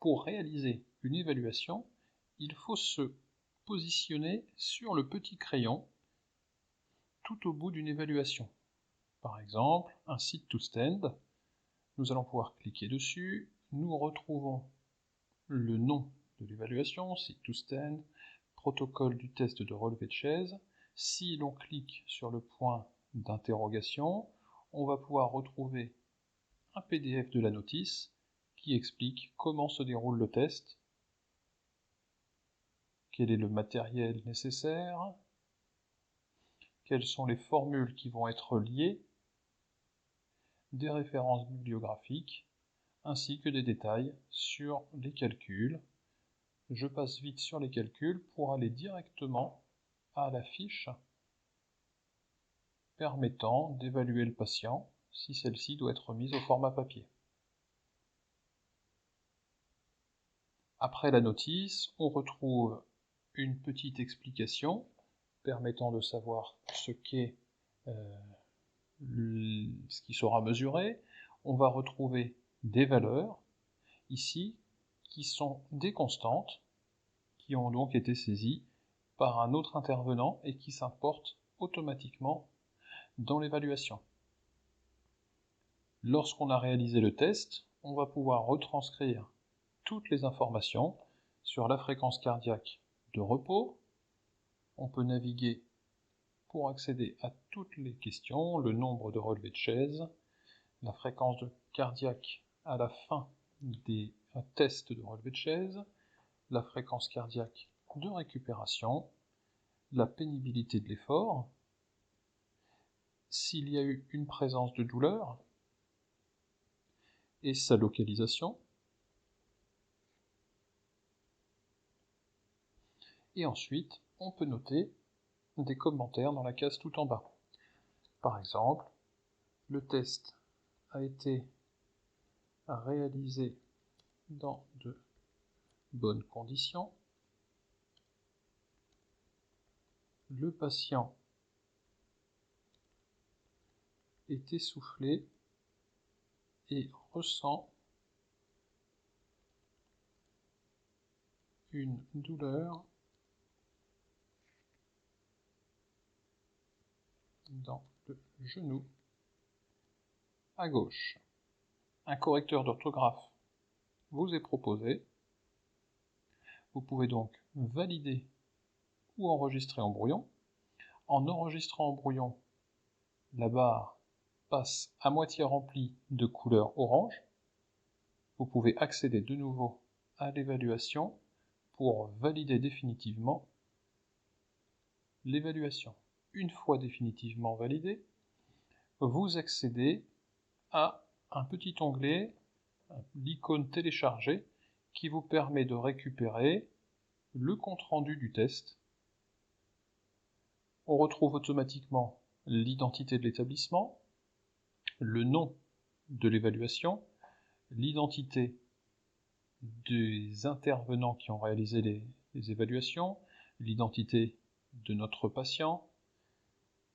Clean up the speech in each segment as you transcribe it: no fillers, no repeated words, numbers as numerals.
Pour réaliser une évaluation, il faut se positionner sur le petit crayon tout au bout d'une évaluation. Par exemple, un Sit to Stand, nous allons pouvoir cliquer dessus, nous retrouvons le nom de l'évaluation, Sit to Stand, protocole du test de relevé de chaise. Si l'on clique sur le point d'interrogation, on va pouvoir retrouver un PDF de la notice qui explique comment se déroule le test, quel est le matériel nécessaire, quelles sont les formules qui vont être liées, des références bibliographiques, ainsi que des détails sur les calculs. Je passe vite sur les calculs pour aller directement à la fiche permettant d'évaluer le patient si celle-ci doit être mise au format papier. Après la notice, on retrouve une petite explication permettant de savoir ce qu'est ce qui sera mesuré. On va retrouver des valeurs, ici, qui sont des constantes, qui ont donc été saisies par un autre intervenant et qui s'importent automatiquement dans l'évaluation. Lorsqu'on a réalisé le test, on va pouvoir retranscrire toutes les informations sur la fréquence cardiaque de repos. On peut naviguer pour accéder à toutes les questions, le nombre de relevés de chaise, la fréquence cardiaque à la fin des tests de relevé de chaise, la fréquence cardiaque de récupération, la pénibilité de l'effort, s'il y a eu une présence de douleur et sa localisation, et ensuite on peut noter des commentaires dans la case tout en bas. Par exemple, le test a été réalisé dans de bonnes conditions, le patient est essoufflé et ressent une douleur dans le genou à gauche. Un correcteur d'orthographe vous est proposé. Vous pouvez donc valider ou enregistrer en brouillon. En enregistrant en brouillon, la barre passe à moitié remplie de couleur orange. Vous pouvez accéder de nouveau à l'évaluation pour valider définitivement l'évaluation. Une fois définitivement validé, vous accédez à un petit onglet, l'icône télécharger, qui vous permet de récupérer le compte-rendu du test. On retrouve automatiquement l'identité de l'établissement, le nom de l'évaluation, l'identité des intervenants qui ont réalisé les évaluations, l'identité de notre patient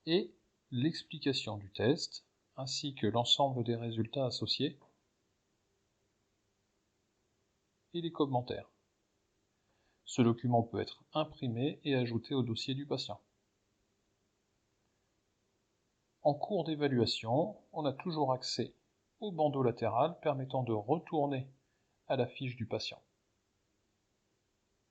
et l'explication du test, ainsi que l'ensemble des résultats associés et les commentaires. Ce document peut être imprimé et ajouté au dossier du patient. En cours d'évaluation, on a toujours accès au bandeau latéral permettant de retourner à la fiche du patient.